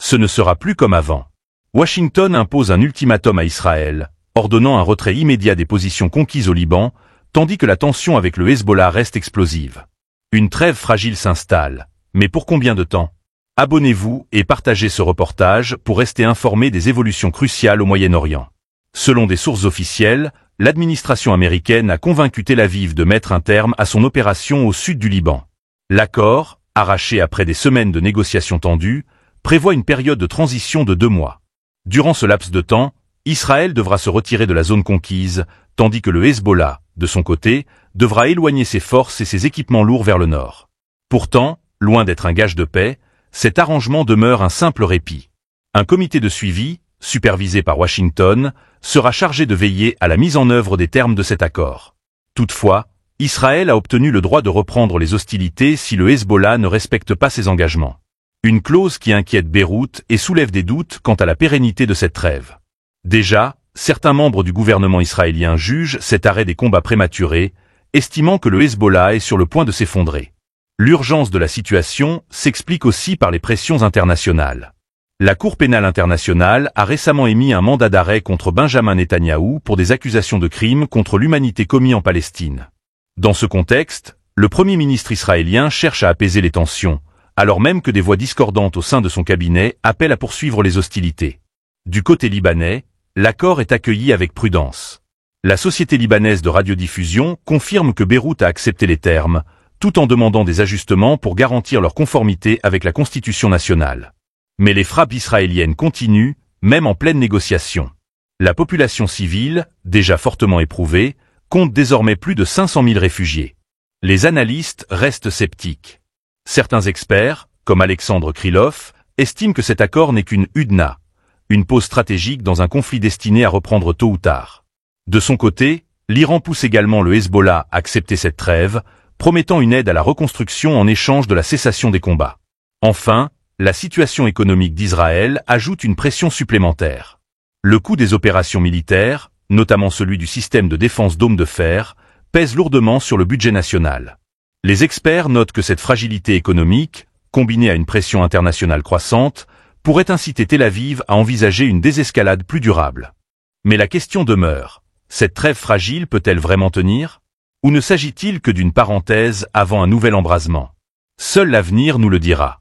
Ce ne sera plus comme avant. Washington impose un ultimatum à Israël, ordonnant un retrait immédiat des positions conquises au Liban, tandis que la tension avec le Hezbollah reste explosive. Une trêve fragile s'installe, mais pour combien de temps? Abonnez-vous et partagez ce reportage pour rester informé des évolutions cruciales au Moyen-Orient. Selon des sources officielles, l'administration américaine a convaincu Tel Aviv de mettre un terme à son opération au sud du Liban. L'accord, arraché après des semaines de négociations tendues, prévoit une période de transition de 2 mois. Durant ce laps de temps, Israël devra se retirer de la zone conquise, tandis que le Hezbollah, de son côté, devra éloigner ses forces et ses équipements lourds vers le nord. Pourtant, loin d'être un gage de paix, cet arrangement demeure un simple répit. Un comité de suivi, supervisé par Washington, sera chargé de veiller à la mise en œuvre des termes de cet accord. Toutefois, Israël a obtenu le droit de reprendre les hostilités si le Hezbollah ne respecte pas ses engagements. Une clause qui inquiète Beyrouth et soulève des doutes quant à la pérennité de cette trêve. Déjà, certains membres du gouvernement israélien jugent cet arrêt des combats prématuré, estimant que le Hezbollah est sur le point de s'effondrer. L'urgence de la situation s'explique aussi par les pressions internationales. La Cour pénale internationale a récemment émis un mandat d'arrêt contre Benjamin Netanyahou pour des accusations de crimes contre l'humanité commis en Palestine. Dans ce contexte, le Premier ministre israélien cherche à apaiser les tensions, alors même que des voix discordantes au sein de son cabinet appellent à poursuivre les hostilités. Du côté libanais, l'accord est accueilli avec prudence. La société libanaise de radiodiffusion confirme que Beyrouth a accepté les termes, tout en demandant des ajustements pour garantir leur conformité avec la Constitution nationale. Mais les frappes israéliennes continuent, même en pleine négociation. La population civile, déjà fortement éprouvée, compte désormais plus de 500 000 réfugiés. Les analystes restent sceptiques. Certains experts, comme Alexandre Krylov, estiment que cet accord n'est qu'une hudna, une pause stratégique dans un conflit destiné à reprendre tôt ou tard. De son côté, l'Iran pousse également le Hezbollah à accepter cette trêve, promettant une aide à la reconstruction en échange de la cessation des combats. Enfin, la situation économique d'Israël ajoute une pression supplémentaire. Le coût des opérations militaires, notamment celui du système de défense dôme de fer, pèse lourdement sur le budget national. Les experts notent que cette fragilité économique, combinée à une pression internationale croissante, pourrait inciter Tel Aviv à envisager une désescalade plus durable. Mais la question demeure, cette trêve fragile peut-elle vraiment tenir? Ou ne s'agit-il que d'une parenthèse avant un nouvel embrasement? Seul l'avenir nous le dira.